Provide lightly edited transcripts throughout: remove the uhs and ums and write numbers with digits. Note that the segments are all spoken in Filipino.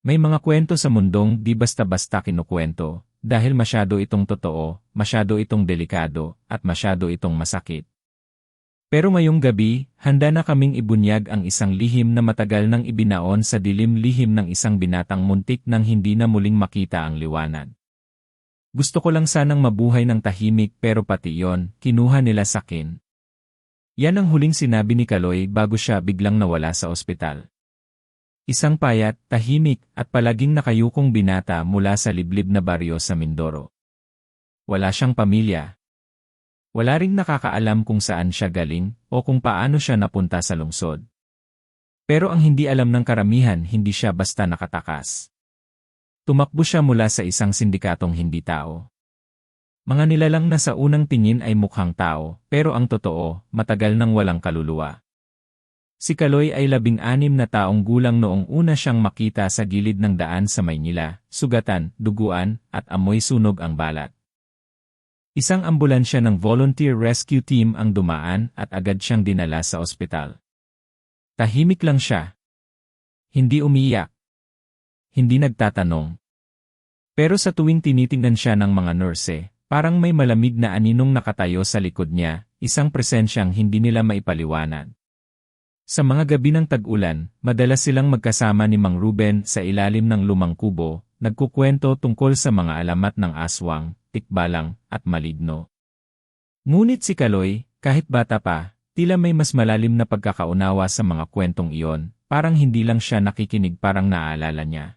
May mga kwento sa mundong di basta-basta kinukwento, dahil masyado itong totoo, masyado itong delikado, at masyado itong masakit. Pero ngayong gabi, handa na kaming ibunyag ang isang lihim na matagal nang ibinaon sa dilim, lihim ng isang binatang muntik nang hindi na muling makita ang liwanag. Gusto ko lang sanang mabuhay ng tahimik, pero pati iyon, kinuha nila sakin. Yan ang huling sinabi ni Kaloy bago siya biglang nawala sa ospital. Isang payat, tahimik, at palaging nakayukong binata mula sa liblib na baryo sa Mindoro. Wala siyang pamilya. Wala ring nakakaalam kung saan siya galing o kung paano siya napunta sa lungsod. Pero ang hindi alam ng karamihan, hindi siya basta nakatakas. Tumakbo siya mula sa isang sindikatong hindi tao. Mga nilalang na sa unang tingin ay mukhang tao, pero ang totoo, matagal nang walang kaluluwa. Si Kaloy ay 16 na taong gulang noong una siyang makita sa gilid ng daan sa Maynila, sugatan, duguan, at amoy sunog ang balat. Isang ambulansya ng volunteer rescue team ang dumaan at agad siyang dinala sa ospital. Tahimik lang siya. Hindi umiyak. Hindi nagtatanong. Pero sa tuwing tinitingnan siya ng mga nurse, parang may malamig na aninong nakatayo sa likod niya, isang presensyang hindi nila maipaliwanag. Sa mga gabi ng tag-ulan, madalas silang magkasama ni Mang Ruben sa ilalim ng lumang kubo, nagkukwento tungkol sa mga alamat ng aswang, tikbalang, at maligno. Ngunit si Kaloy, kahit bata pa, tila may mas malalim na pagkakaunawa sa mga kwentong iyon, parang hindi lang siya nakikinig, parang naaalala niya.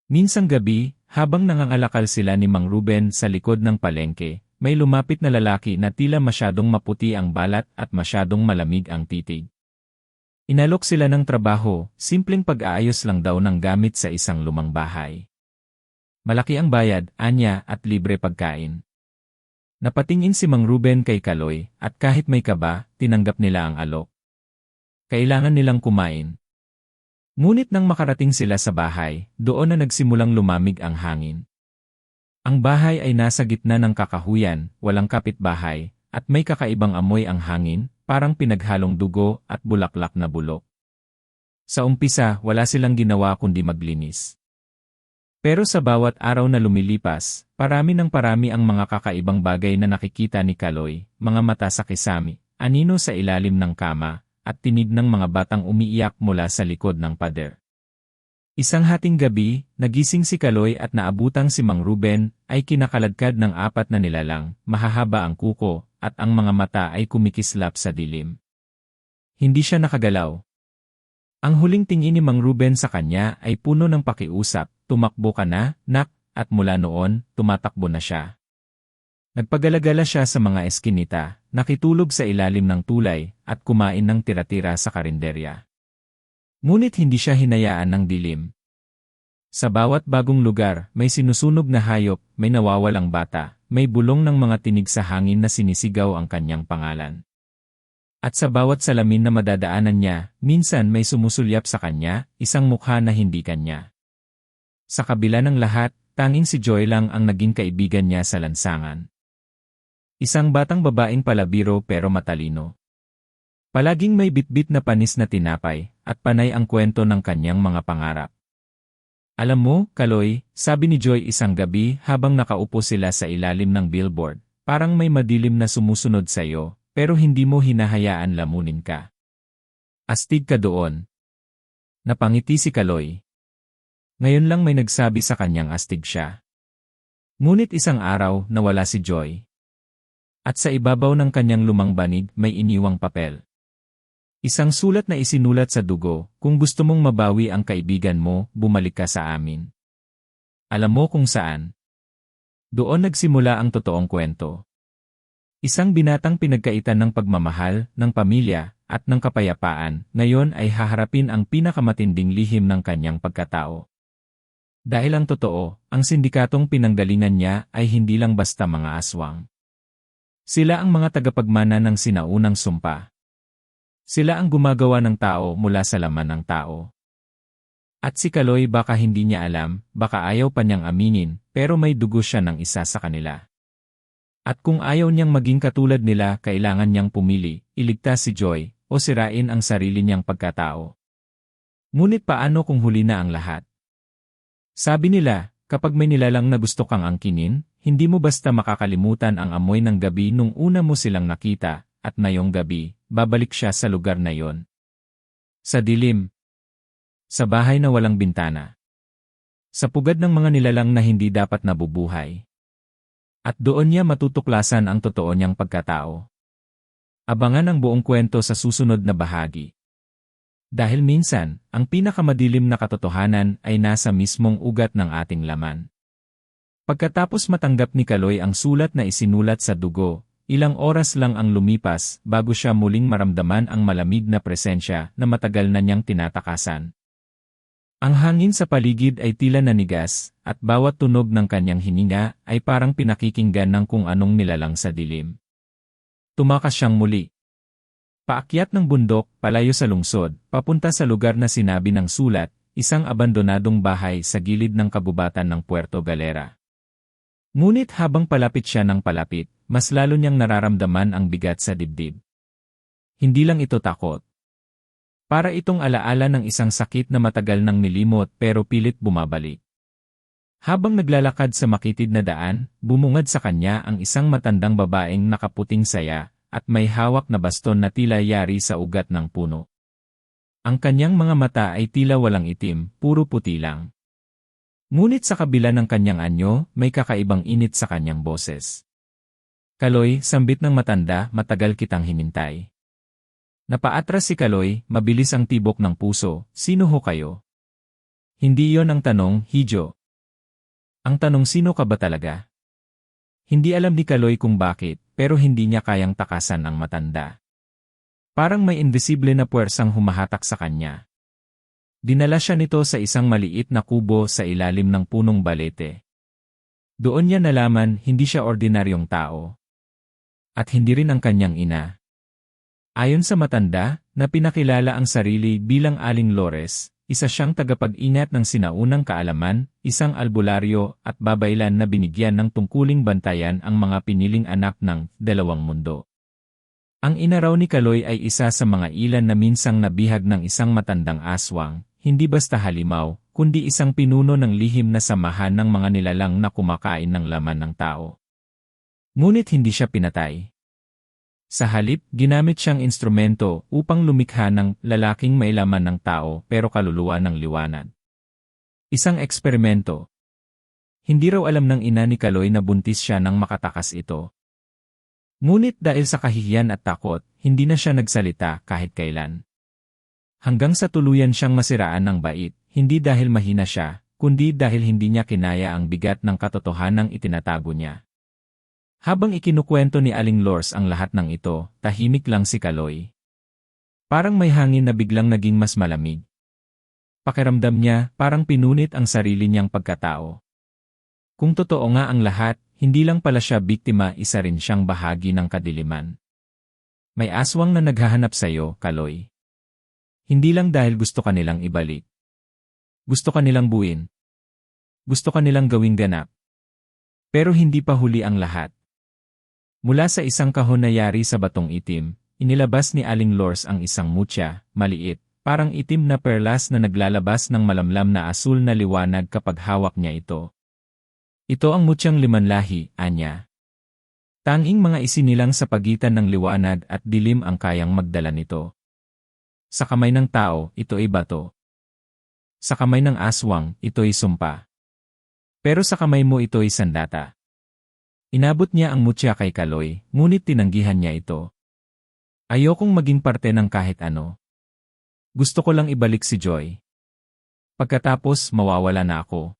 Minsang gabi, habang nangangalakal sila ni Mang Ruben sa likod ng palengke, may lumapit na lalaki na tila masyadong maputi ang balat at masyadong malamig ang titig. Inalok sila ng trabaho, simpleng pag-aayos lang daw ng gamit sa isang lumang bahay. Malaki ang bayad, anya, at libre pagkain. Napatingin si Mang Ruben kay Kaloy, at kahit may kaba, tinanggap nila ang alok. Kailangan nilang kumain. Ngunit nang makarating sila sa bahay, doon na nagsimulang lumamig ang hangin. Ang bahay ay nasa gitna ng kakahuyan, walang kapitbahay, at may kakaibang amoy ang hangin, parang pinaghalong dugo at bulaklak na bulok. Sa umpisa, wala silang ginawa kundi maglinis. Pero sa bawat araw na lumilipas, parami ng parami ang mga kakaibang bagay na nakikita ni Kaloy, mga mata sa kisami, anino sa ilalim ng kama, at tinig ng mga batang umiiyak mula sa likod ng pader. Isang hating gabi, nagising si Kaloy at naabutang si Mang Ruben ay kinakaladkad ng 4 na nilalang, mahahaba ang kuko, at ang mga mata ay kumikislap sa dilim. Hindi siya nakagalaw. Ang huling tingin ni Mang Ruben sa kanya ay puno ng pakiusap, tumakbo ka na, nak, at mula noon, tumatakbo na siya. Nagpagalagala siya sa mga eskinita, nakitulog sa ilalim ng tulay, at kumain ng tira-tira sa karinderya. Ngunit hindi siya hinayaan ng dilim. Sa bawat bagong lugar, may sinusunog na hayop, may nawawalang bata, may bulong ng mga tinig sa hangin na sinisigaw ang kanyang pangalan. At sa bawat salamin na madadaanan niya, minsan may sumusulyap sa kanya, isang mukha na hindi kanya. Sa kabila ng lahat, tanging si Joy lang ang naging kaibigan niya sa lansangan. Isang batang babaeng palabiro pero matalino. Palaging may bitbit na panis na tinapay, at panay ang kwento ng kanyang mga pangarap. Alam mo, Kaloy, sabi ni Joy isang gabi habang nakaupo sila sa ilalim ng billboard, parang may madilim na sumusunod sa iyo, pero hindi mo hinahayaan lamunin ka. Astig ka doon. Napangiti si Kaloy. Ngayon lang may nagsabi sa kanyang astig siya. Ngunit isang araw, nawala si Joy. At sa ibabaw ng kanyang lumang banig may iniwang papel. Isang sulat na isinulat sa dugo, kung gusto mong mabawi ang kaibigan mo, bumalik ka sa amin. Alam mo kung saan? Doon nagsimula ang totoong kwento. Isang binatang pinagkaitan ng pagmamahal, ng pamilya, at ng kapayapaan, ngayon ay haharapin ang pinakamatinding lihim ng kanyang pagkatao. Dahil ang totoo, ang sindikatong pinanggalingan niya ay hindi lang basta mga aswang. Sila ang mga tagapagmana ng sinaunang sumpa. Sila ang gumagawa ng tao mula sa laman ng tao. At si Kaloy baka hindi niya alam, baka ayaw pa niyang aminin, pero may dugo siya ng isa sa kanila. At kung ayaw niyang maging katulad nila, kailangan niyang pumili, iligtas si Joy, o sirain ang sarili niyang pagkatao. Ngunit paano kung huli na ang lahat? Sabi nila, kapag may nilalang na gusto kang angkinin, hindi mo basta makakalimutan ang amoy ng gabi nung una mo silang nakita, at ngayong gabi, babalik siya sa lugar na yon. Sa dilim. Sa bahay na walang bintana. Sa pugad ng mga nilalang na hindi dapat nabubuhay. At doon niya matutuklasan ang totoo niyang pagkatao. Abangan ang buong kwento sa susunod na bahagi. Dahil minsan, ang pinakamadilim na katotohanan ay nasa mismong ugat ng ating laman. Pagkatapos matanggap ni Kaloy ang sulat na isinulat sa dugo, ilang oras lang ang lumipas bago siya muling maramdaman ang malamig na presensya na matagal na niyang tinatakasan. Ang hangin sa paligid ay tila nanigas, at bawat tunog ng kanyang hininga ay parang pinakikinggan ng kung anong nilalang sa dilim. Tumakas siyang muli. Paakyat ng bundok, palayo sa lungsod, papunta sa lugar na sinabi ng sulat, isang abandonadong bahay sa gilid ng kabubatan ng Puerto Galera. Ngunit habang palapit siya ng palapit, mas lalo niyang nararamdaman ang bigat sa dibdib. Hindi lang ito takot. Para itong alaala ng isang sakit na matagal nang nilimot pero pilit bumabalik. Habang naglalakad sa makitid na daan, bumungad sa kanya ang isang matandang babaeng nakaputing saya at may hawak na baston na tila yari sa ugat ng puno. Ang kanyang mga mata ay tila walang itim, puro puti lang. Ngunit sa kabila ng kanyang anyo, may kakaibang init sa kanyang boses. Kaloy, sambit ng matanda, matagal kitang hinintay. Napaatras si Kaloy, mabilis ang tibok ng puso, sino ho kayo? Hindi yon ang tanong, Hijo. Ang tanong sino ka ba talaga? Hindi alam ni Kaloy kung bakit, pero hindi niya kayang takasan ang matanda. Parang may invisible na puwersang humahatak sa kanya. Dinala siya nito sa isang maliit na kubo sa ilalim ng punong balete. Doon niya nalaman hindi siya ordinaryong tao. At hindi rin ang kanyang ina. Ayon sa matanda, na pinakilala ang sarili bilang Aling Lores, isa siyang tagapag-ingat ng sinaunang kaalaman, isang albularyo at babaylan na binigyan ng tungkuling bantayan ang mga piniling anak ng dalawang mundo. Ang ina raw ni Kaloy ay isa sa mga ilan na minsang nabihag ng isang matandang aswang, hindi basta halimaw, kundi isang pinuno ng lihim na samahan ng mga nilalang na kumakain ng laman ng tao. Ngunit hindi siya pinatay. Sa halip, ginamit siyang instrumento upang lumikha ng lalaking may laman ng tao pero kaluluwa ng liwanag. Isang eksperimento. Hindi raw alam ng ina ni Kaloy na buntis siya nang makatakas ito. Ngunit dahil sa kahihiyan at takot, hindi na siya nagsalita kahit kailan. Hanggang sa tuluyan siyang masiraan ng bait, hindi dahil mahina siya, kundi dahil hindi niya kinaya ang bigat ng katotohanang itinatago niya. Habang ikinukwento ni Aling Lors ang lahat ng ito, tahimik lang si Kaloy. Parang may hangin na biglang naging mas malamig. Pakiramdam niya, parang pinunit ang sarili niyang pagkatao. Kung totoo nga ang lahat, hindi lang pala siya biktima, isa rin siyang bahagi ng kadiliman. May aswang na naghahanap sa'yo, Kaloy. Hindi lang dahil gusto ka nilang ibalik. Gusto ka nilang buuin. Gusto ka nilang gawing ganap. Pero hindi pa huli ang lahat. Mula sa isang kahon na yari sa batong itim, inilabas ni Aling Lors ang isang mutya, maliit, parang itim na perlas na naglalabas ng malamlam na asul na liwanag kapag hawak niya ito. Ito ang mutyang limanlahi, anya. Tanging mga isinilang sa pagitan ng liwanag at dilim ang kayang magdala nito. Sa kamay ng tao, ito ay bato. Sa kamay ng aswang, ito ay sumpa. Pero sa kamay mo ito ay sandata. Inabot niya ang mutya kay Kaloy, ngunit tinanggihan niya ito. Ayokong maging parte ng kahit ano. Gusto ko lang ibalik si Joy. Pagkatapos, mawawala na ako.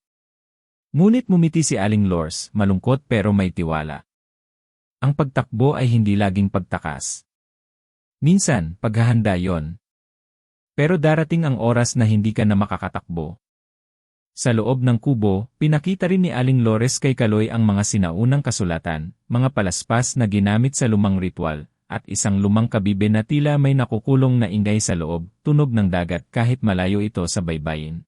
Ngunit mumiti si Aling Lors, malungkot pero may tiwala. Ang pagtakbo ay hindi laging pagtakas. Minsan, paghahanda yon. Pero darating ang oras na hindi ka na makakatakbo. Sa loob ng kubo, pinakita rin ni Aling Lores kay Kaloy ang mga sinaunang kasulatan, mga palaspas na ginamit sa lumang ritual, at isang lumang kabibe na tila may nakukulong na ingay sa loob, tunog ng dagat kahit malayo ito sa baybayin.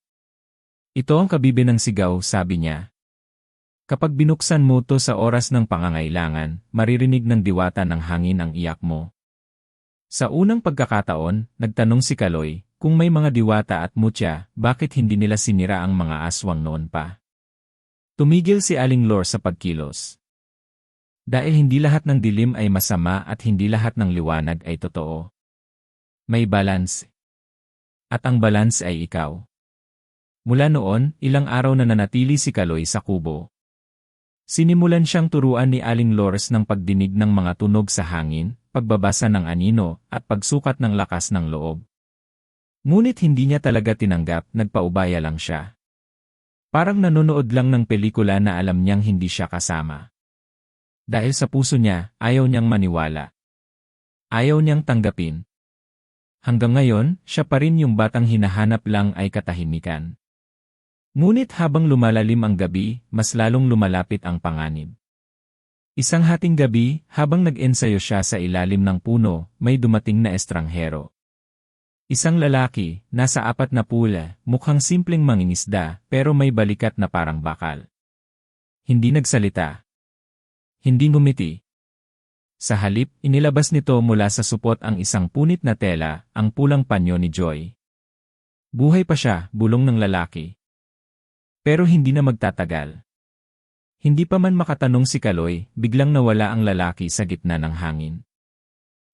Ito ang kabibe ng sigaw, sabi niya. Kapag binuksan mo to sa oras ng pangangailangan, maririnig ng diwata ng hangin ang iyak mo. Sa unang pagkakataon, nagtanong si Kaloy, kung may mga diwata at mutya, bakit hindi nila sinira ang mga aswang noon pa? Tumigil si Aling Lor sa pagkilos. Dahil hindi lahat ng dilim ay masama at hindi lahat ng liwanag ay totoo. May balance. At ang balance ay ikaw. Mula noon, ilang araw na nanatili si Kaloy sa kubo. Sinimulan siyang turuan ni Aling Lors ng pagdinig ng mga tunog sa hangin, pagbabasa ng anino, at pagsukat ng lakas ng loob. Ngunit hindi niya talaga tinanggap, nagpaubaya lang siya. Parang nanonood lang ng pelikula na alam niyang hindi siya kasama. Dahil sa puso niya, ayaw niyang maniwala. Ayaw niyang tanggapin. Hanggang ngayon, siya pa rin yung batang hinahanap lang ay katahimikan. Ngunit habang lumalalim ang gabi, mas lalong lumalapit ang panganib. Isang hating gabi, habang nag-ensayo siya sa ilalim ng puno, may dumating na estranghero. Isang lalaki, nasa 4 na pula, mukhang simpleng mangingisda, pero may balikat na parang bakal. Hindi nagsalita. Hindi ngumiti. Sa halip, inilabas nito mula sa supot ang isang punit na tela, ang pulang panyo ni Joy. Buhay pa siya, bulong ng lalaki. Pero hindi na magtatagal. Hindi pa man makatanong si Kaloy, biglang nawala ang lalaki sa gitna ng hangin.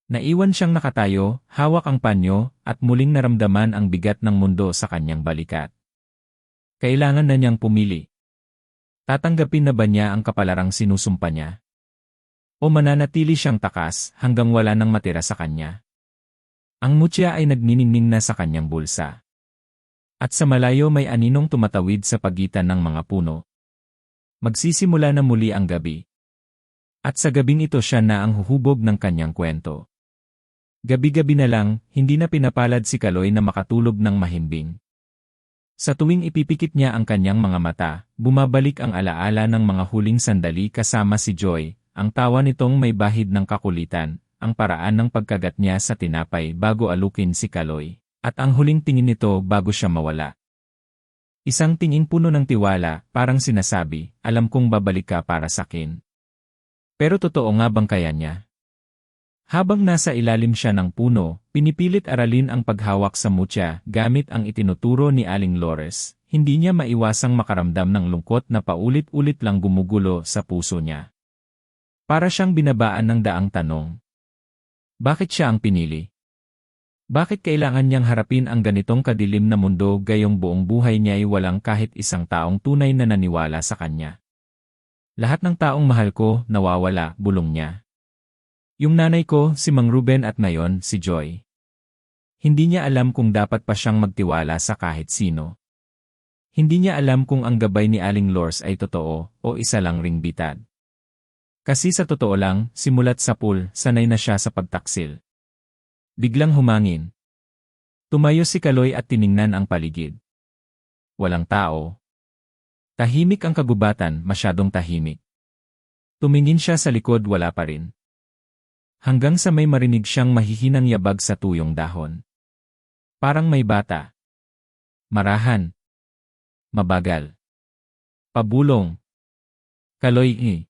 Naiwan siyang nakatayo, hawak ang panyo, at muling naramdaman ang bigat ng mundo sa kanyang balikat. Kailangan na niyang pumili. Tatanggapin na ba niya ang kapalarang sinusumpa niya? O mananatili siyang takas hanggang wala nang matira sa kanya? Ang mutya ay nagniningning na sa kanyang bulsa. At sa malayo may aninong tumatawid sa pagitan ng mga puno. Magsisimula na muli ang gabi. At sa gabing ito siya na ang huhubog ng kanyang kwento. Gabi-gabi na lang, hindi na pinapalad si Kaloy na makatulog ng mahimbing. Sa tuwing ipipikit niya ang kanyang mga mata, bumabalik ang alaala ng mga huling sandali kasama si Joy, ang tawa nitong may bahid ng kakulitan, ang paraan ng pagkagat niya sa tinapay bago alukin si Kaloy. At ang huling tingin nito bago siya mawala. Isang tingin puno ng tiwala, parang sinasabi, alam kong babalik ka para sakin. Pero totoo nga bang kaya niya? Habang nasa ilalim siya ng puno, pinipilit aralin ang paghawak sa mutya gamit ang itinuturo ni Aling Lores, hindi niya maiwasang makaramdam ng lungkot na paulit-ulit lang gumugulo sa puso niya. Para siyang binabaan ng daang tanong. Bakit siya ang pinili? Bakit kailangan niyang harapin ang ganitong kadilim na mundo gayong buong buhay niya ay walang kahit isang taong tunay na naniwala sa kanya? Lahat ng taong mahal ko, nawawala, bulong niya. Yung nanay ko, si Mang Ruben at ngayon, si Joy. Hindi niya alam kung dapat pa siyang magtiwala sa kahit sino. Hindi niya alam kung ang gabay ni Aling Lors ay totoo o isa lang ring bitad. Kasi sa totoo lang, simulat sa pool, sanay na siya sa pagtaksil. Biglang humangin. Tumayo si Kaloy at tiningnan ang paligid. Walang tao. Tahimik ang kagubatan, masyadong tahimik. Tumingin siya sa likod, wala pa rin. Hanggang sa may marinig siyang mahihinang yabag sa tuyong dahon. Parang may bata. Marahan. Mabagal. Pabulong. Kaloy.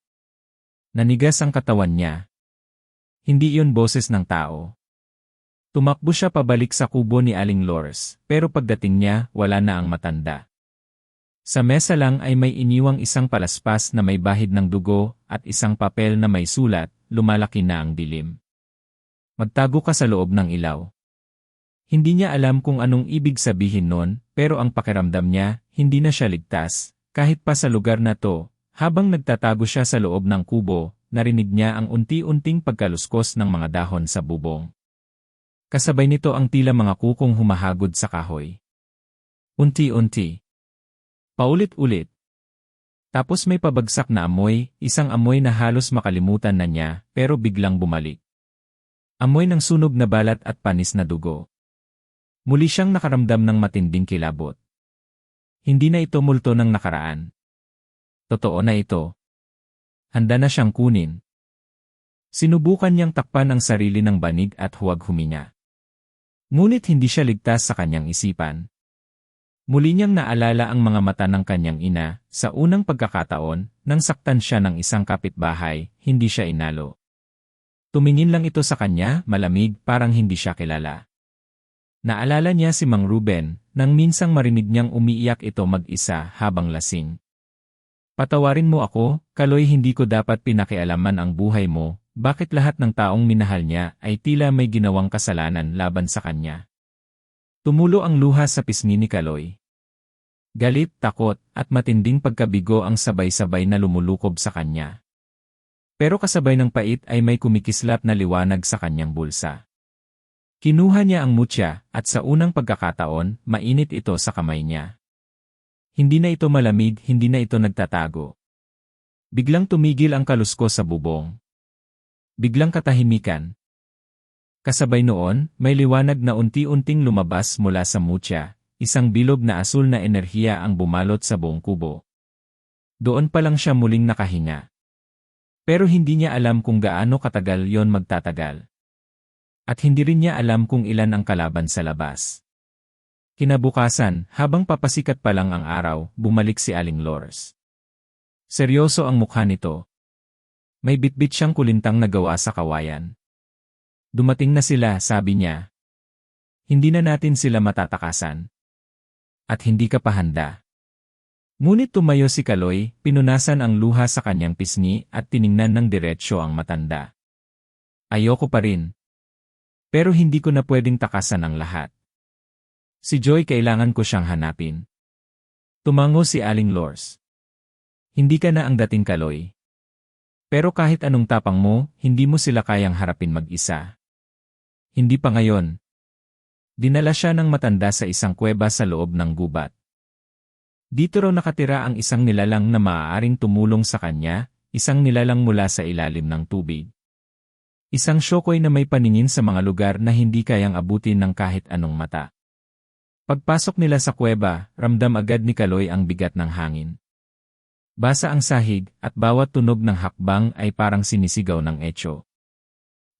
Nanigas ang katawan niya. Hindi iyon boses ng tao. Tumakbo siya pabalik sa kubo ni Aling Lors, pero pagdating niya, wala na ang matanda. Sa mesa lang ay may iniwang isang palaspas na may bahid ng dugo at isang papel na may sulat, lumalaki na ang dilim. Magtago ka sa loob ng ilaw. Hindi niya alam kung anong ibig sabihin nun, pero ang pakiramdam niya, hindi na siya ligtas, kahit pa sa lugar na to. Habang nagtatago siya sa loob ng kubo, narinig niya ang unti-unting pagkaluskos ng mga dahon sa bubong. Kasabay nito ang tila mga kukong humahagod sa kahoy. Unti-unti. Paulit-ulit. Tapos may pabagsak na amoy, isang amoy na halos makalimutan na niya, pero biglang bumalik. Amoy ng sunog na balat at panis na dugo. Muli siyang nakaramdam ng matinding kilabot. Hindi na ito multo ng nakaraan. Totoo na ito. Handa na siyang kunin. Sinubukan niyang takpan ang sarili ng banig at huwag huminga. Ngunit hindi siya ligtas sa kanyang isipan. Muli niyang naalala ang mga mata ng kanyang ina, sa unang pagkakataon, nang saktan siya ng isang kapitbahay, hindi siya inalo. Tumingin lang ito sa kanya, malamig, parang hindi siya kilala. Naalala niya si Mang Ruben, nang minsang marinig niyang umiiyak ito mag-isa habang lasing. Patawarin mo ako, Kaloy, hindi ko dapat pinakialaman ang buhay mo, bakit lahat ng taong minahal niya ay tila may ginawang kasalanan laban sa kanya. Tumulo ang luha sa pisngi ni Kaloy. Galit, takot, at matinding pagkabigo ang sabay-sabay na lumulukob sa kanya. Pero kasabay ng pait ay may kumikislap na liwanag sa kanyang bulsa. Kinuha niya ang mutya, at sa unang pagkakataon, mainit ito sa kamay niya. Hindi na ito malamig, hindi na ito nagtatago. Biglang tumigil ang kaluskos sa bubong. Biglang katahimikan. Kasabay noon, may liwanag na unti-unting lumabas mula sa mutya, isang bilog na asul na enerhiya ang bumalot sa buong kubo. Doon pa lang siya muling nakahinga. Pero hindi niya alam kung gaano katagal yon magtatagal. At hindi rin niya alam kung ilan ang kalaban sa labas. Kinabukasan, habang papasikat pa lang ang araw, bumalik si Aling Lors. Seryoso ang mukha nito. May bitbit siyang kulintang nagawa sa kawayan. Dumating na sila, sabi niya. Hindi na natin sila matatakasan. At hindi ka pa handa. Ngunit tumayo si Kaloy, pinunasan ang luha sa kanyang pisngi at tiningnan ng diretsyo ang matanda. Ayoko pa rin. Pero hindi ko na pwedeng takasan ang lahat. Si Joy, kailangan ko siyang hanapin. Tumango si Aling Lors. Hindi ka na ang dating Kaloy. Pero kahit anong tapang mo, hindi mo sila kayang harapin mag-isa. Hindi pa ngayon. Dinala siya ng matanda sa isang kuweba sa loob ng gubat. Dito raw nakatira ang isang nilalang na maaaring tumulong sa kanya, isang nilalang mula sa ilalim ng tubig. Isang syokoy na may paningin sa mga lugar na hindi kayang abutin ng kahit anong mata. Pagpasok nila sa kuweba, ramdam agad ni Kaloy ang bigat ng hangin. Basa ang sahig, at bawat tunog ng hakbang ay parang sinisigaw ng etyo.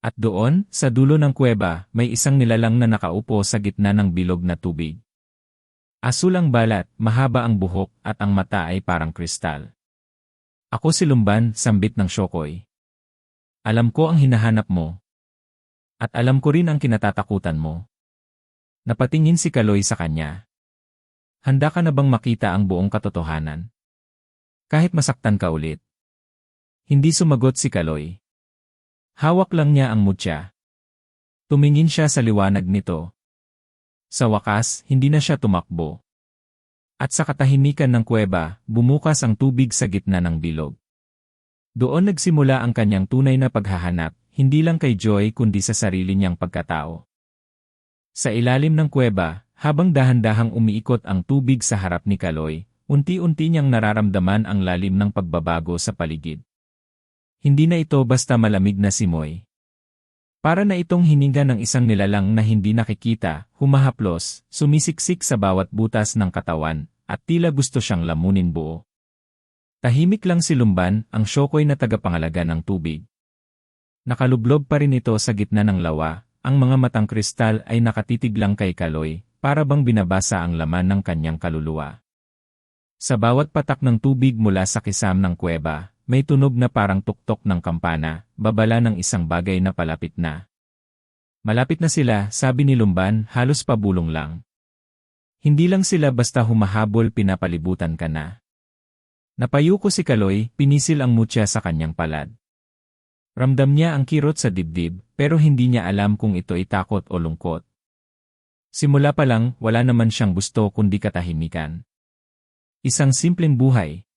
At doon, sa dulo ng kuweba, may isang nilalang na nakaupo sa gitna ng bilog na tubig. Asul ang balat, mahaba ang buhok, at ang mata ay parang kristal. Ako si Lumban, sambit ng syokoy. Alam ko ang hinahanap mo. At alam ko rin ang kinatatakutan mo. Napatingin si Kaloy sa kanya. Handa ka na bang makita ang buong katotohanan? Kahit masaktan ka ulit. Hindi sumagot si Kaloy. Hawak lang niya ang mutya. Tumingin siya sa liwanag nito. Sa wakas, hindi na siya tumakbo. At sa katahimikan ng kuweba, bumukas ang tubig sa gitna ng bilog. Doon nagsimula ang kanyang tunay na paghahanap, hindi lang kay Joy kundi sa sarili niyang pagkatao. Sa ilalim ng kuweba, habang dahan-dahang umiikot ang tubig sa harap ni Kaloy, unti-unti niyang nararamdaman ang lalim ng pagbabago sa paligid. Hindi na ito basta malamig na simoy. Para na itong hininga ng isang nilalang na hindi nakikita, humahaplos, sumisiksik sa bawat butas ng katawan, at tila gusto siyang lamunin buo. Tahimik lang si Lumban, ang syokoy na tagapangalaga ng tubig. Nakalublob pa rin ito sa gitna ng lawa, ang mga matang kristal ay nakatitig lang kay Kaloy, para bang binabasa ang laman ng kanyang kaluluwa. Sa bawat patak ng tubig mula sa kisam ng kuweba, may tunog na parang tuktok ng kampana, babala ng isang bagay na palapit na. Malapit na sila, sabi ni Lumban, halos pabulong lang. Hindi lang sila basta humahabol, pinapalibutan ka na. Napayuko si Kaloy, pinisil ang mutya sa kanyang palad. Ramdam niya ang kirot sa dibdib, pero hindi niya alam kung ito ay takot o lungkot. Simula pa lang, wala naman siyang gusto kundi katahimikan. Isang simpleng buhay.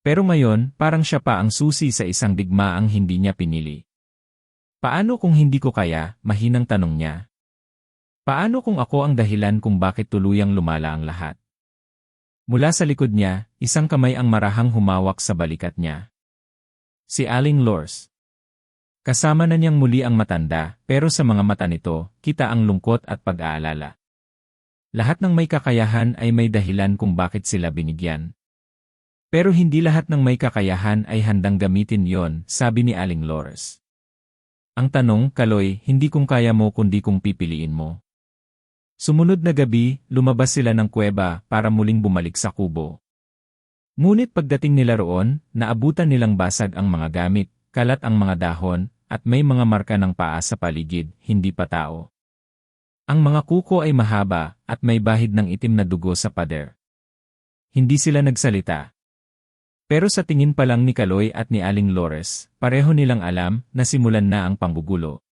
Pero ngayon, parang siya pa ang susi sa isang digmaang hindi niya pinili. Paano kung hindi ko kaya, mahinang tanong niya. Paano kung ako ang dahilan kung bakit tuluyang lumala ang lahat? Mula sa likod niya, isang kamay ang marahang humawak sa balikat niya. Si Aling Lors. Kasama na niyang muli ang matanda, pero sa mga mata nito, kita ang lungkot at pag-aalala. Lahat ng may kakayahan ay may dahilan kung bakit sila binigyan. Pero hindi lahat ng may kakayahan ay handang gamitin yon, sabi ni Aling Lors. Ang tanong, Kaloy, hindi kung kaya mo kundi kung pipiliin mo. Sumunod na gabi, lumabas sila ng kuweba para muling bumalik sa kubo. Ngunit pagdating nila roon, naabutan nilang basag ang mga gamit, kalat ang mga dahon, at may mga marka ng paa sa paligid, hindi pa tao. Ang mga kuko ay mahaba at may bahid ng itim na dugo sa pader. Hindi sila nagsalita. Pero sa tingin pa lang ni Kaloy at ni Aling Lores, pareho nilang alam na simulan na ang panggugulo.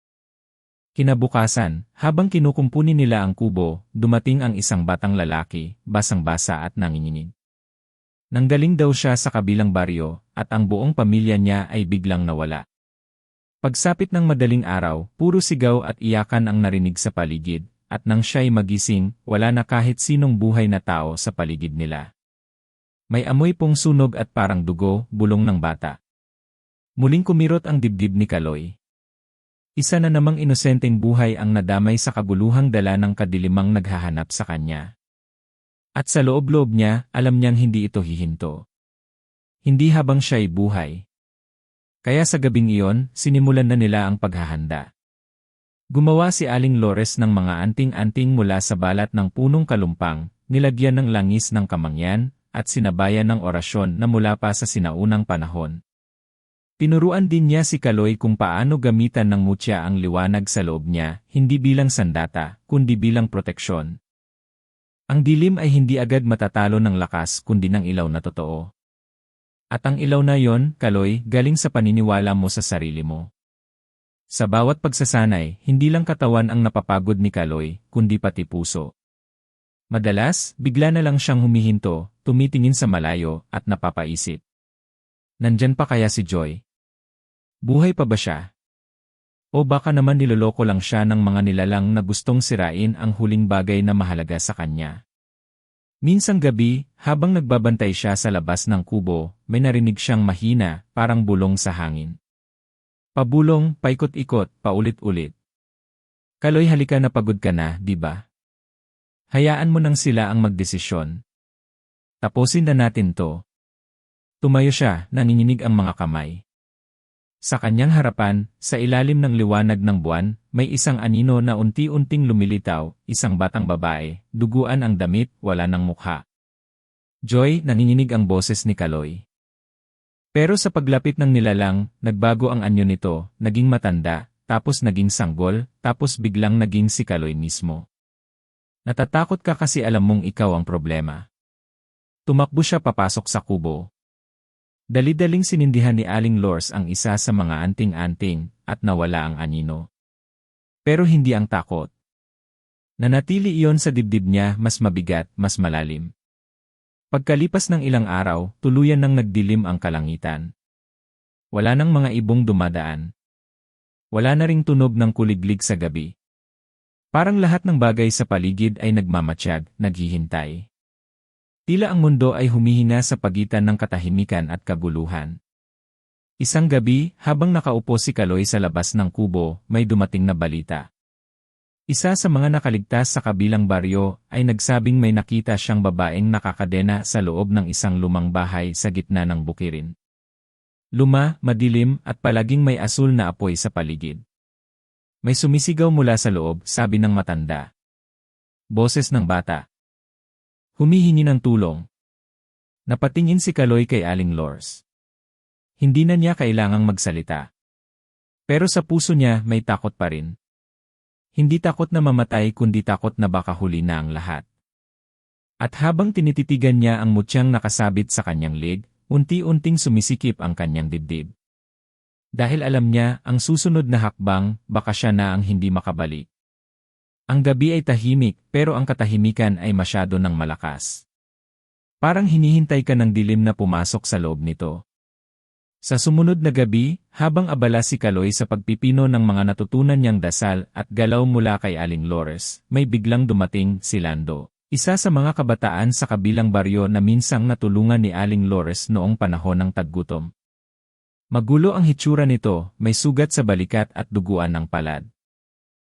Kinabukasan, habang kinukumpuni nila ang kubo, dumating ang isang batang lalaki, basang-basa at nanginginig. Nanggaling daw siya sa kabilang baryo, at ang buong pamilya niya ay biglang nawala. Pagsapit ng madaling araw, puro sigaw at iyakan ang narinig sa paligid, at nang siya'y magising, wala na kahit sinong buhay na tao sa paligid nila. May amoy pong sunog at parang dugo, bulong ng bata. Muling kumirot ang dibdib ni Kaloy. Isa na namang inosenteng buhay ang nadamay sa kaguluhang dala ng kadilimang naghahanap sa kanya. At sa loob-loob niya, alam niyang hindi ito hihinto. Hindi habang siya'y buhay. Kaya sa gabing iyon, sinimulan na nila ang paghahanda. Gumawa si Aling Lores ng mga anting-anting mula sa balat ng punong kalumpang, nilagyan ng langis ng kamangyan, at sinabayan ng orasyon na mula pa sa sinaunang panahon. Tinuruan din niya si Kaloy kung paano gamitan ng mutya ang liwanag sa loob niya, hindi bilang sandata, kundi bilang proteksyon. Ang dilim ay hindi agad matatalo ng lakas kundi ng ilaw na totoo. At ang ilaw na yon, Kaloy, galing sa paniniwala mo sa sarili mo. Sa bawat pagsasanay, hindi lang katawan ang napapagod ni Kaloy, kundi pati puso. Madalas, bigla na lang siyang humihinto, tumitingin sa malayo, at napapaisip. Nandyan pa kaya si Joy? Buhay pa ba siya? O baka naman niloloko lang siya ng mga nilalang na gustong sirain ang huling bagay na mahalaga sa kanya. Minsang gabi, habang nagbabantay siya sa labas ng kubo, may narinig siyang mahina, parang bulong sa hangin. Pabulong, paikot-ikot, paulit-ulit. Kaloy, halika na, pagod ka na, di ba? Hayaan mo nang sila ang magdesisyon. Tapusin na natin to. Tumayo siya, nanginginig ang mga kamay. Sa kanyang harapan, sa ilalim ng liwanag ng buwan, may isang anino na unti-unting lumilitaw, isang batang babae, duguan ang damit, wala ng mukha. Joy, nanginginig ang boses ni Kaloy. Pero sa paglapit ng nilalang, nagbago ang anyo nito, naging matanda, tapos naging sanggol, tapos biglang naging si Kaloy mismo. Natatakot ka kasi alam mong ikaw ang problema. Tumakbo siya papasok sa kubo. Dali-daling sinindihan ni Aling Lores ang isa sa mga anting-anting at nawala ang anino. Pero hindi ang takot. Nanatili iyon sa dibdib niya, mas mabigat, mas malalim. Pagkalipas ng ilang araw, tuluyan nang nagdilim ang kalangitan. Wala nang mga ibong dumadaan. Wala na ring tunog ng kuliglig sa gabi. Parang lahat ng bagay sa paligid ay nagmamatsyag, naghihintay. Tila ang mundo ay humihina sa pagitan ng katahimikan at kaguluhan. Isang gabi, habang nakaupo si Kaloy sa labas ng kubo, may dumating na balita. Isa sa mga nakaligtas sa kabilang baryo ay nagsabing may nakita siyang babaeng nakakadena sa loob ng isang lumang bahay sa gitna ng bukirin. Luma, madilim, at palaging may asul na apoy sa paligid. May sumisigaw mula sa loob, sabi ng matanda. Boses ng bata. Humihingi ng tulong. Napatingin si Kaloy kay Aling Lores. Hindi na niya kailangang magsalita. Pero sa puso niya may takot pa rin. Hindi takot na mamatay kundi takot na baka huli na ang lahat. At habang tinititigan niya ang mutyang nakasabit sa kanyang leg, unti-unting sumisikip ang kanyang dibdib. Dahil alam niya, ang susunod na hakbang, baka siya na ang hindi makabalik. Ang gabi ay tahimik, pero ang katahimikan ay masyado ng malakas. Parang hinihintay ka ng dilim na pumasok sa loob nito. Sa sumunod na gabi, habang abala si Kaloy sa pagpipino ng mga natutunan niyang dasal at galaw mula kay Aling Lores, may biglang dumating si Lando. Isa sa mga kabataan sa kabilang baryo na minsang natulungan ni Aling Lores noong panahon ng taggutom. Magulo ang hitsura nito, may sugat sa balikat at duguan ng palad.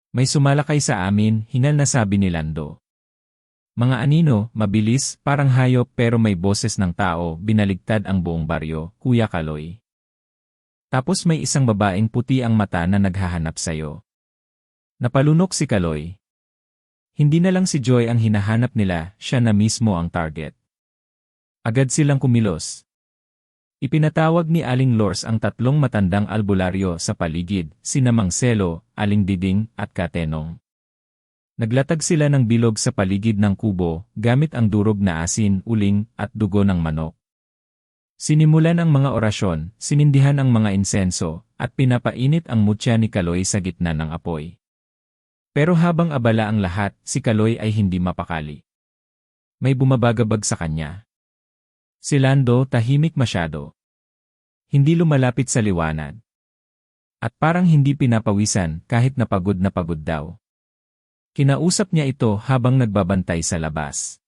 May sumalakay sa amin, hingal na sabi ni Lando. Mga anino, mabilis, parang hayop pero may boses ng tao, binaligtad ang buong baryo, Kuya Kaloy. Tapos may isang babaeng puti ang mata na naghahanap sayo. Napalunok si Kaloy. Hindi na lang si Joy ang hinahanap nila, siya na mismo ang target. Agad silang kumilos. Ipinatawag ni Aling Lores ang tatlong matandang albularyo sa paligid, sina Mang Selo, Aling Diding, at Katenong. Naglatag sila ng bilog sa paligid ng kubo, gamit ang durog na asin, uling, at dugo ng manok. Sinimulan ang mga orasyon, sinindihan ang mga insenso, at pinapainit ang mutya ni Kaloy sa gitna ng apoy. Pero habang abala ang lahat, si Kaloy ay hindi mapakali. May bumabagabag sa kanya. Si Lando tahimik masyado. Hindi lumalapit sa liwanag. At parang hindi pinapawisan kahit napagod daw. Kinausap niya ito habang nagbabantay sa labas.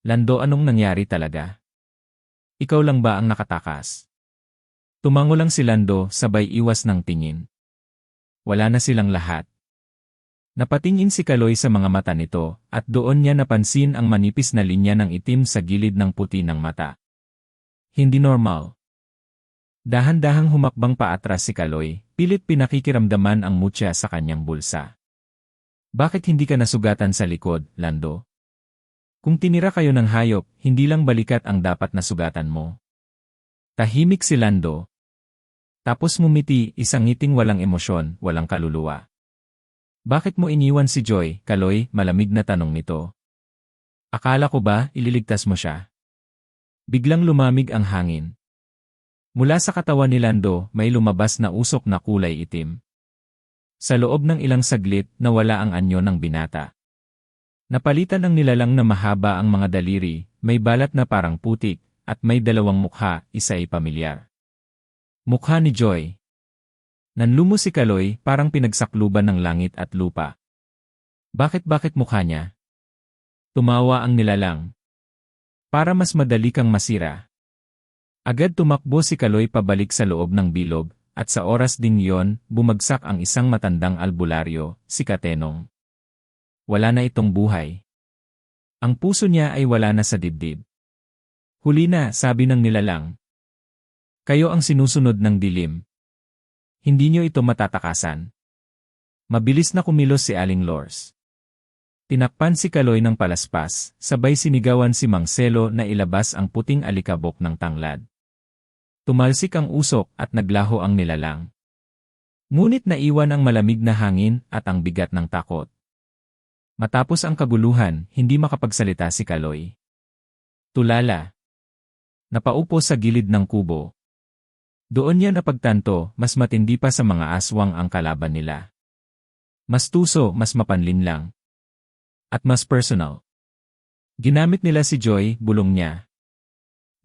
Lando, anong nangyari talaga? Ikaw lang ba ang nakatakas? Tumango lang si Lando sabay iwas ng tingin. Wala na silang lahat. Napatingin si Kaloy sa mga mata nito, at doon niya napansin ang manipis na linya ng itim sa gilid ng puti ng mata. Hindi normal. Dahan-dahang humakbang paatras si Kaloy, pilit pinakikiramdaman ang mutya sa kanyang bulsa. Bakit hindi ka nasugatan sa likod, Lando? Kung tinira kayo ng hayop, hindi lang balikat ang dapat nasugatan mo. Tahimik si Lando. Tapos ngumiti, isang ngiting walang emosyon, walang kaluluwa. Bakit mo iniwan si Joy, Kaloy? Malamig na tanong nito. Akala ko ba ililigtas mo siya? Biglang lumamig ang hangin. Mula sa katawan ni Lando, may lumabas na usok na kulay itim. Sa loob ng ilang saglit, nawala ang anyo ng binata. Napalitan ang nilalang na mahaba ang mga daliri, may balat na parang putik, at may dalawang mukha, isa ay pamilyar. Mukha ni Joy. Nanlumo si Kaloy, parang pinagsakluban ng langit at lupa. Bakit mukha niya? Tumawa ang nilalang. Para mas madali kang masira. Agad tumakbo si Kaloy pabalik sa loob ng bilog, at sa oras din yon, bumagsak ang isang matandang albularyo, si Katenong. Wala na itong buhay. Ang puso niya ay wala na sa dibdib. Huli na, sabi ng nilalang. Kayo ang sinusunod ng dilim. Hindi niyo ito matatakasan. Mabilis na kumilos si Aling Lors. Tinakpan si Kaloy ng palaspas, sabay sinigawan si Marcelo na ilabas ang puting alikabok ng tanglad. Tumalsik ang usok at naglaho ang nilalang. Ngunit naiwan ang malamig na hangin at ang bigat ng takot. Matapos ang kaguluhan, hindi makapagsalita si Kaloy. Tulala. Napaupo sa gilid ng kubo. Doon niya napagtanto, mas matindi pa sa mga aswang ang kalaban nila. Mas tuso, mas mapanlinlang. At mas personal. Ginamit nila si Joy, bulong niya.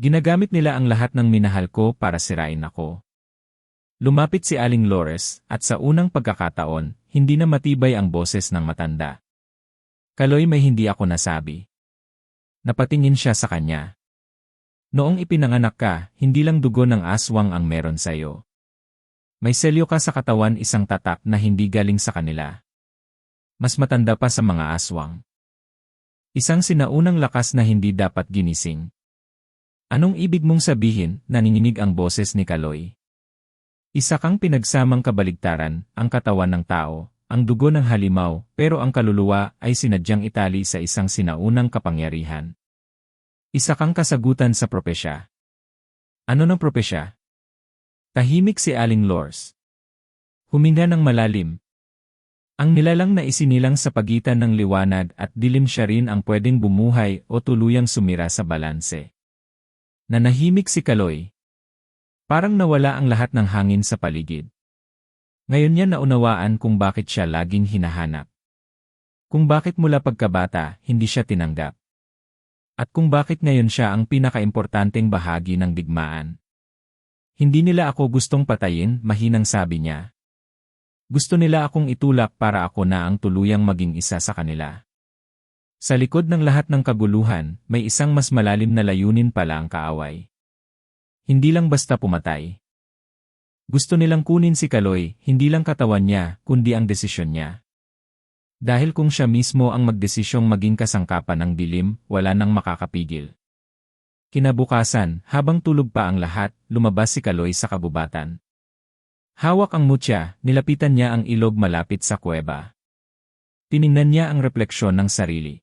Ginagamit nila ang lahat ng minahal ko para sirain ako. Lumapit si Aling Lores, at sa unang pagkakataon, hindi na matibay ang boses ng matanda. Kaloy, may hindi ako nasabi. Napatingin siya sa kanya. Noong ipinanganak ka, hindi lang dugo ng aswang ang meron sa'yo. May selyo ka sa katawan, isang tatak na hindi galing sa kanila. Mas matanda pa sa mga aswang. Isang sinaunang lakas na hindi dapat ginising. Anong ibig mong sabihin? Nanginginig ang boses ni Kaloy. Isa kang pinagsamang kabaligtaran, ang katawan ng tao, ang dugo ng halimaw, pero ang kaluluwa ay sinadyang itali sa isang sinaunang kapangyarihan. Isa kang kasagutan sa propesya. Ano ng propesya? Tahimik si Aling Lors. Huminga ng malalim. Ang nilalang na isinilang sa pagitan ng liwanag at dilim, siya rin ang pwedeng bumuhay o tuluyang sumira sa balanse. Nanahimik si Kaloy. Parang nawala ang lahat ng hangin sa paligid. Ngayon niya naunawaan kung bakit siya laging hinahanap. Kung bakit mula pagkabata, hindi siya tinanggap. At kung bakit ngayon siya ang pinakaimportanteng bahagi ng digmaan. Hindi nila ako gustong patayin, mahinang sabi niya. Gusto nila akong itulak para ako na ang tuluyang maging isa sa kanila. Sa likod ng lahat ng kaguluhan, may isang mas malalim na layunin pala ang kaaway. Hindi lang basta pumatay. Gusto nilang kunin si Kaloy, hindi lang katawan niya, kundi ang desisyon niya. Dahil kung siya mismo ang magdesisyong maging kasangkapan ng dilim, wala nang makakapigil. Kinabukasan, habang tulog pa ang lahat, lumabas si Kaloy sa kabubatan. Hawak ang mutya, nilapitan niya ang ilog malapit sa kuweba. Tiningnan niya ang refleksyon ng sarili.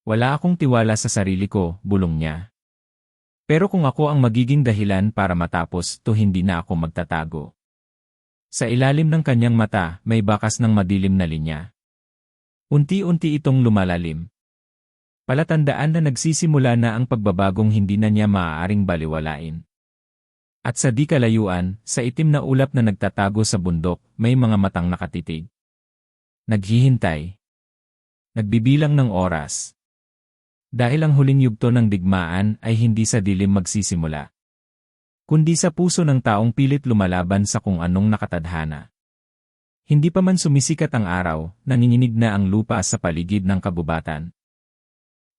Wala akong tiwala sa sarili ko, bulong niya. Pero kung ako ang magiging dahilan para matapos, to hindi na ako magtatago. Sa ilalim ng kanyang mata, may bakas ng madilim na linya. Unti-unti itong lumalalim. Palatandaan na nagsisimula na ang pagbabagong hindi na niya maaaring baliwalain. At sa di kalayuan, sa itim na ulap na nagtatago sa bundok, may mga matang nakatitig. Naghihintay. Nagbibilang ng oras. Dahil ang huling yugto ng digmaan ay hindi sa dilim magsisimula, kundi sa puso ng taong pilit lumalaban sa kung anong nakatadhana. Hindi pa man sumisikat ang araw, nanginginig na ang lupa sa paligid ng kabubatan.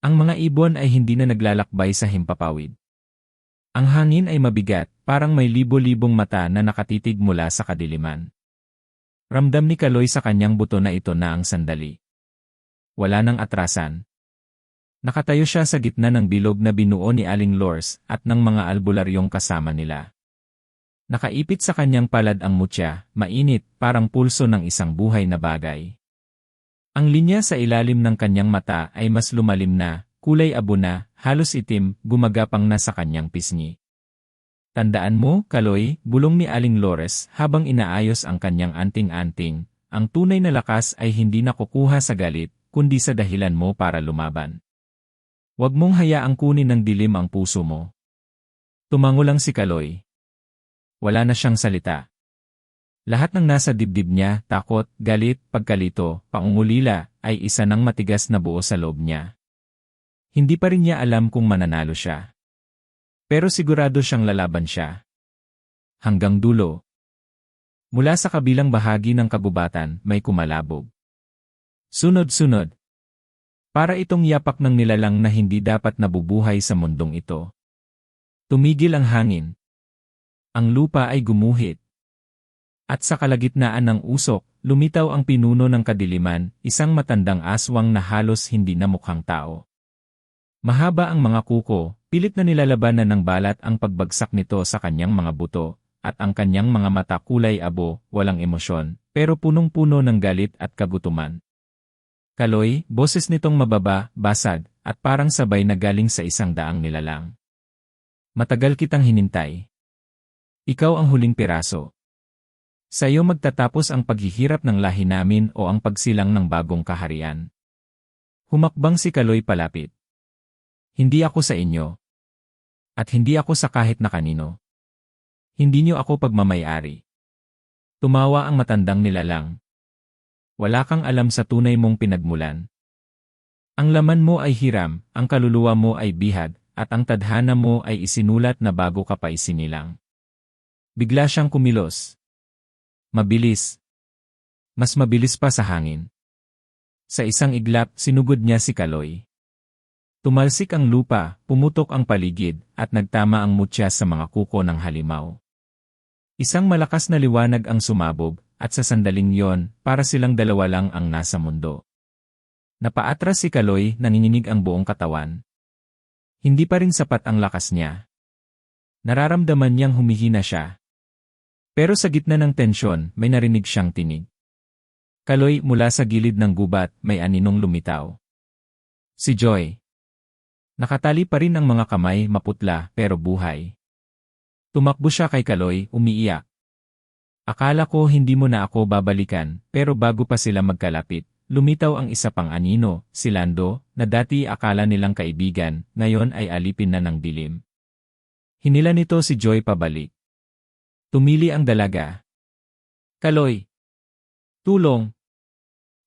Ang mga ibon ay hindi na naglalakbay sa himpapawid. Ang hangin ay mabigat, parang may libo-libong mata na nakatitig mula sa kadiliman. Ramdam ni Kaloy sa kanyang buto na ito na ang sandali. Wala nang atrasan. Nakatayo siya sa gitna ng bilog na binuo ni Aling Lors at ng mga albularyong kasama nila. Nakaipit sa kanyang palad ang mutya, mainit, parang pulso ng isang buhay na bagay. Ang linya sa ilalim ng kanyang mata ay mas lumalim na, kulay abo na, halos itim, gumagapang na sa kanyang pisngi. Tandaan mo, Kaloy, bulong ni Aling Lores habang inaayos ang kanyang anting-anting, ang tunay na lakas ay hindi nakukuha sa galit, kundi sa dahilan mo para lumaban. Huwag mong hayaang kunin ng dilim ang puso mo. Tumango lang si Kaloy. Wala na siyang salita. Lahat ng nasa dibdib niya, takot, galit, pagkalito, pangungulila, ay isa ng matigas na buo sa loob niya. Hindi pa rin niya alam kung mananalo siya. Pero sigurado siyang lalaban siya. Hanggang dulo. Mula sa kabilang bahagi ng kabubatan, may kumalabog. Sunod-sunod. Para itong yapak ng nilalang na hindi dapat nabubuhay sa mundong ito. Tumigil ang hangin. Ang lupa ay gumuhit. At sa kalagitnaan ng usok, lumitaw ang pinuno ng kadiliman, isang matandang aswang na halos hindi na mukhang tao. Mahaba ang mga kuko, pilit na nilalabanan ng balat ang pagbagsak nito sa kanyang mga buto, at ang kanyang mga mata kulay abo, walang emosyon, pero punong-puno ng galit at kagutuman. Kaloy, boses nitong mababa, basag, at parang sabay na galing sa isang daang nilalang. Matagal kitang hinintay. Ikaw ang huling piraso. Sa iyo magtatapos ang paghihirap ng lahi namin o ang pagsilang ng bagong kaharian. Humakbang si Kaloy palapit. Hindi ako sa inyo. At hindi ako sa kahit na kanino. Hindi niyo ako pagmamayari. Tumawa ang matandang nilalang. Wala kang alam sa tunay mong pinagmulan. Ang laman mo ay hiram, ang kaluluwa mo ay bihag, at ang tadhana mo ay isinulat na bago ka pa isinilang. Bigla siyang kumilos. Mabilis. Mas mabilis pa sa hangin. Sa isang iglap, sinugod niya si Kaloy. Tumalsik ang lupa, pumutok ang paligid, at nagtama ang mutya sa mga kuko ng halimaw. Isang malakas na liwanag ang sumabog, at sa sandaling yon, para silang dalawa lang ang nasa mundo. Napaatras si Kaloy, nanginginig ang buong katawan. Hindi pa rin sapat ang lakas niya. Nararamdaman niyang humihina siya. Pero sa gitna ng tensyon, may narinig siyang tinig. Kaloy, mula sa gilid ng gubat, may aninong lumitaw. Si Joy. Nakatali pa rin ang mga kamay, maputla, pero buhay. Tumakbo siya kay Kaloy, umiiyak. Akala ko hindi mo na ako babalikan, pero bago pa sila magkalapit, lumitaw ang isa pang anino, si Lando, na dati akala nilang kaibigan, ngayon ay alipin na ng dilim. Hinila nito si Joy pabalik. Tumili ang dalaga. Kaloy! Tulong!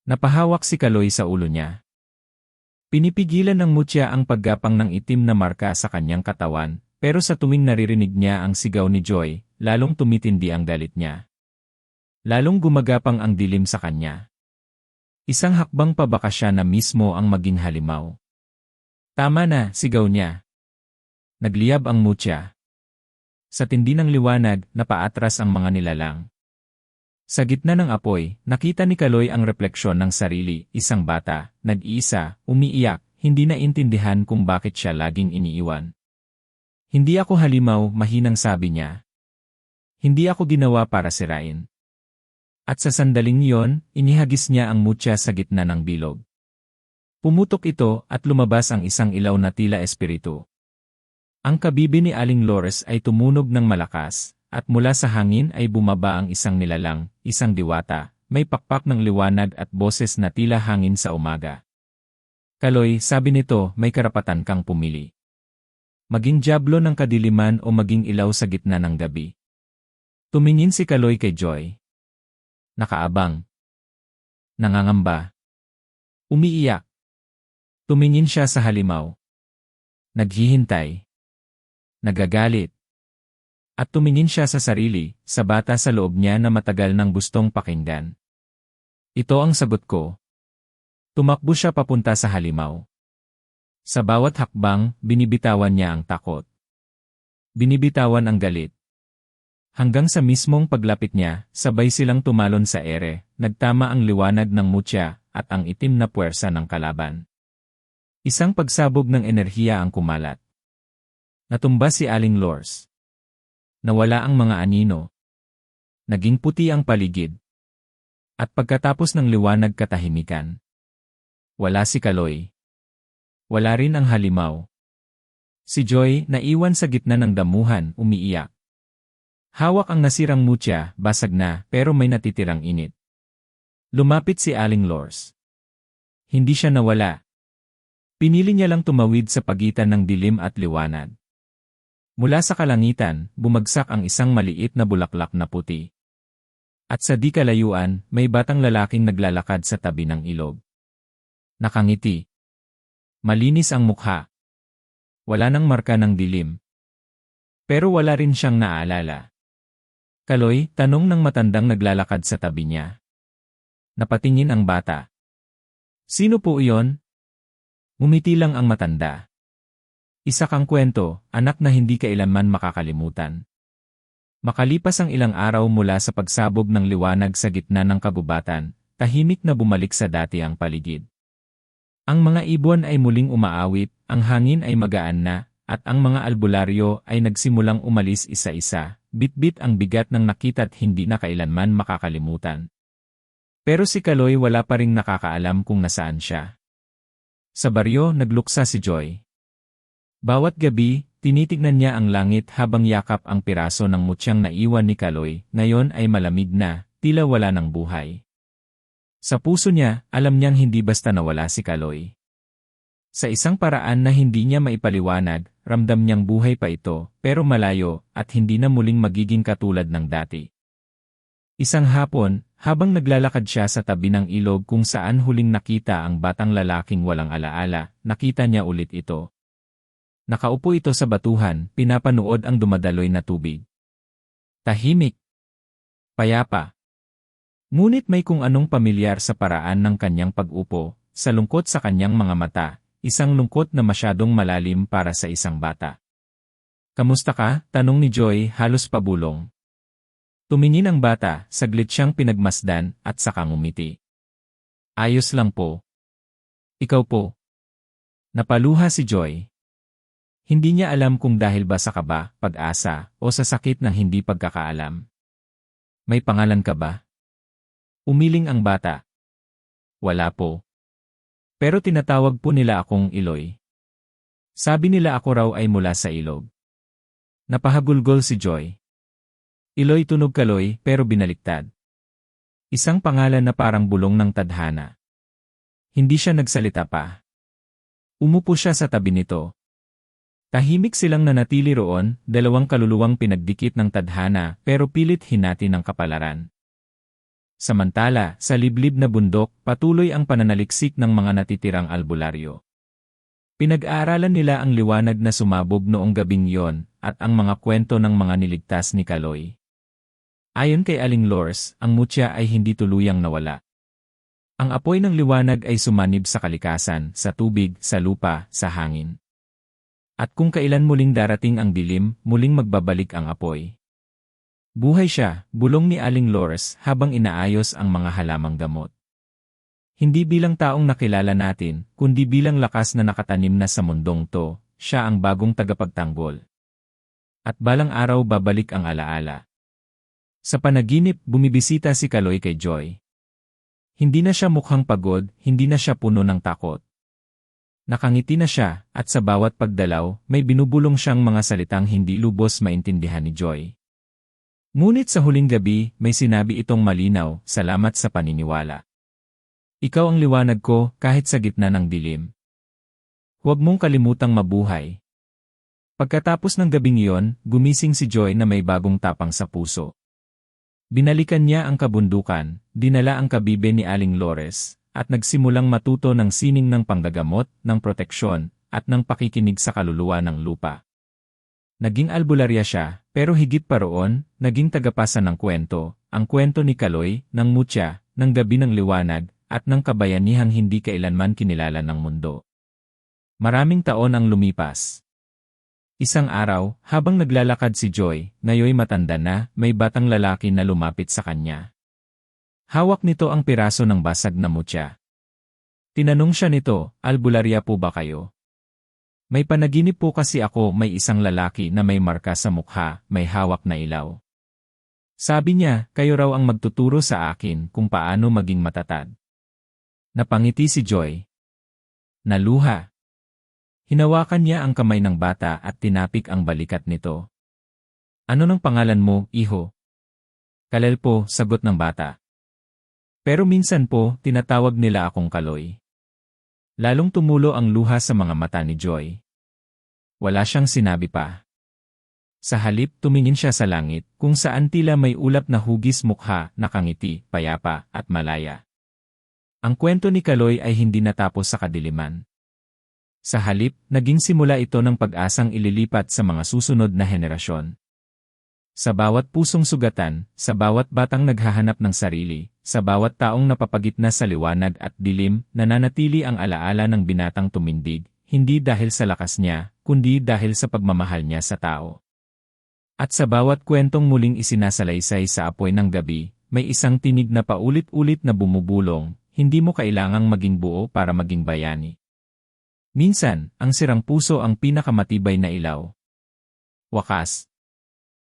Napahawak si Kaloy sa ulo niya. Pinipigilan ng mutya ang paggapang ng itim na marka sa kanyang katawan, pero sa tuwing naririnig niya ang sigaw ni Joy, lalong tumitindi ang galit niya. Lalong gumagapang ang dilim sa kanya. Isang hakbang pa baka siya na mismo ang maging halimaw. Tama na, sigaw niya. Nagliyab ang mutya. Sa tindi ng liwanag, napaatras ang mga nilalang. Sa gitna ng apoy, nakita ni Kaloy ang refleksyon ng sarili, isang bata, nag-iisa, umiiyak, hindi na intindihan kung bakit siya laging iniiwan. Hindi ako halimaw, mahinang sabi niya. Hindi ako ginawa para sirain. At sa sandaling iyon, inihagis niya ang mutya sa gitna ng bilog. Pumutok ito at lumabas ang isang ilaw na tila espiritu. Ang kabibi ni Aling Lores ay tumunog ng malakas, at mula sa hangin ay bumaba ang isang nilalang, isang diwata, may pakpak ng liwanag at boses na tila hangin sa umaga. Kaloy, sabi nito, may karapatan kang pumili. Maging dyablo ng kadiliman o maging ilaw sa gitna ng gabi. Tumingin si Kaloy kay Joy. Nakaabang. Nangangamba. Umiiyak. Tumingin siya sa halimaw. Naghihintay. Nagagalit. At tumingin siya sa sarili, sa bata sa loob niya na matagal nang gustong pakinggan. Ito ang sagot ko. Tumakbo siya papunta sa halimaw. Sa bawat hakbang, binibitawan niya ang takot. Binibitawan ang galit. Hanggang sa mismong paglapit niya, sabay silang tumalon sa ere, nagtama ang liwanag ng mutya at ang itim na puwersa ng kalaban. Isang pagsabog ng enerhiya ang kumalat. Natumba si Aling Lors. Nawala ang mga anino. Naging puti ang paligid. At pagkatapos ng liwanag katahimikan. Wala si Kaloy. Wala rin ang halimaw. Si Joy, naiwan sa gitna ng damuhan, umiiyak. Hawak ang nasirang mutya, basag na, pero may natitirang init. Lumapit si Aling Lors. Hindi siya nawala. Pinili niya lang tumawid sa pagitan ng dilim at liwanag. Mula sa kalangitan, bumagsak ang isang maliit na bulaklak na puti. At sa di kalayuan, may batang lalaking naglalakad sa tabi ng ilog. Nakangiti. Malinis ang mukha. Wala nang marka ng dilim. Pero wala rin siyang naaalala. Kaloy, tanong ng matandang naglalakad sa tabi niya. Napatingin ang bata. Sino po iyon? Ngumiti lang ang matanda. Isa kang kwento, anak na hindi kailanman makakalimutan. Makalipas ang ilang araw mula sa pagsabog ng liwanag sa gitna ng kagubatan, tahimik na bumalik sa dati ang paligid. Ang mga ibon ay muling umaawit, ang hangin ay magaan na, at ang mga albularyo ay nagsimulang umalis isa-isa, bit-bit ang bigat ng nakita't hindi na kailanman makakalimutan. Pero si Kaloy wala pa ring nakakaalam kung nasaan siya. Sa baryo, nagluksa si Joy. Bawat gabi, tinitignan niya ang langit habang yakap ang piraso ng mutyang naiwan ni Kaloy, ngayon ay malamig na, tila wala ng buhay. Sa puso niya, alam niyang hindi basta nawala si Kaloy. Sa isang paraan na hindi niya maipaliwanag, ramdam niyang buhay pa ito, pero malayo, at hindi na muling magiging katulad ng dati. Isang hapon, habang naglalakad siya sa tabi ng ilog kung saan huling nakita ang batang lalaking walang alaala, nakita niya ulit ito. Nakaupo ito sa batuhan, pinapanood ang dumadaloy na tubig. Tahimik. Payapa. Ngunit may kung anong pamilyar sa paraan ng kanyang pag-upo, sa lungkot sa kanyang mga mata, isang lungkot na masyadong malalim para sa isang bata. Kamusta ka? Tanong ni Joy, halos pabulong. Tumingin ang bata, saglit siyang pinagmasdan, at saka ngumiti. Ayos lang po. Ikaw po. Napaluha si Joy. Hindi niya alam kung dahil ba sa kaba, pag-asa, o sa sakit ng hindi pagkakaalam. May pangalan ka ba? Umiling ang bata. Wala po. Pero tinatawag po nila akong Iloy. Sabi nila ako raw ay mula sa ilog. Napahagulgol si Joy. Iloy tunog Kaloy, pero binaliktad. Isang pangalan na parang bulong ng tadhana. Hindi siya nagsalita pa. Umupo siya sa tabi nito. Tahimik silang nanatili roon, dalawang kaluluwang pinagdikit ng tadhana pero pilit hinati ng kapalaran. Samantala, sa liblib na bundok, patuloy ang pananaliksik ng mga natitirang albularyo. Pinag-aaralan nila ang liwanag na sumabog noong gabing yon, at ang mga kwento ng mga niligtas ni Kaloy. Ayon kay Aling Lors, ang mutya ay hindi tuluyang nawala. Ang apoy ng liwanag ay sumanib sa kalikasan, sa tubig, sa lupa, sa hangin. At kung kailan muling darating ang dilim, muling magbabalik ang apoy. Buhay siya, bulong ni Aling Lors habang inaayos ang mga halamang gamot. Hindi bilang taong nakilala natin, kundi bilang lakas na nakatanim na sa mundong to, siya ang bagong tagapagtanggol. At balang araw babalik ang alaala. Sa panaginip, bumibisita si Kaloy kay Joy. Hindi na siya mukhang pagod, hindi na siya puno ng takot. Nakangiti na siya, at sa bawat pagdalaw, may binubulong siyang mga salitang hindi lubos maintindihan ni Joy. Ngunit sa huling gabi, may sinabi itong malinaw, salamat sa paniniwala. Ikaw ang liwanag ko kahit sa gitna ng dilim. Huwag mong kalimutang mabuhay. Pagkatapos ng gabing iyon, gumising si Joy na may bagong tapang sa puso. Binalikan niya ang kabundukan, dinala ang kabibe ni Aling Lores, at nagsimulang matuto ng sining ng panggagamot, ng proteksyon, at ng pakikinig sa kaluluwa ng lupa. Naging albularya siya, pero higit pa roon, naging tagapasa ng kwento, ang kwento ni Kaloy, ng mutya, ng gabi ng liwanag, at ng kabayanihang hindi kailanman kinilala ng mundo. Maraming taon ang lumipas. Isang araw, habang naglalakad si Joy, ngayoy matanda na, may batang lalaki na lumapit sa kanya. Hawak nito ang piraso ng basag na mutya. Tinanong siya nito, albularya po ba kayo? May panaginip po kasi ako may isang lalaki na may marka sa mukha, may hawak na ilaw. Sabi niya, kayo raw ang magtuturo sa akin kung paano maging matatag. Napangiti si Joy. Naluha. Hinawakan niya ang kamay ng bata at tinapik ang balikat nito. Ano ng pangalan mo, iho? Kalel po, sagot ng bata. Pero minsan po, tinatawag nila akong Kaloy. Lalong tumulo ang luha sa mga mata ni Joy. Wala siyang sinabi pa. Sa halip, tumingin siya sa langit, kung saan tila may ulap na hugis mukha, nakangiti, payapa, at malaya. Ang kwento ni Kaloy ay hindi natapos sa kadiliman. Sa halip, naging simula ito ng pag-asang ililipat sa mga susunod na henerasyon. Sa bawat pusong sugatan, sa bawat batang naghahanap ng sarili, sa bawat taong napapagitna sa liwanag at dilim, nananatili ang alaala ng binatang tumindig, hindi dahil sa lakas niya, kundi dahil sa pagmamahal niya sa tao. At sa bawat kwentong muling isinasalaysay sa apoy ng gabi, may isang tinig na paulit-ulit na bumubulong, hindi mo kailangang maging buo para maging bayani. Minsan, ang sirang puso ang pinakamatibay na ilaw. Wakas.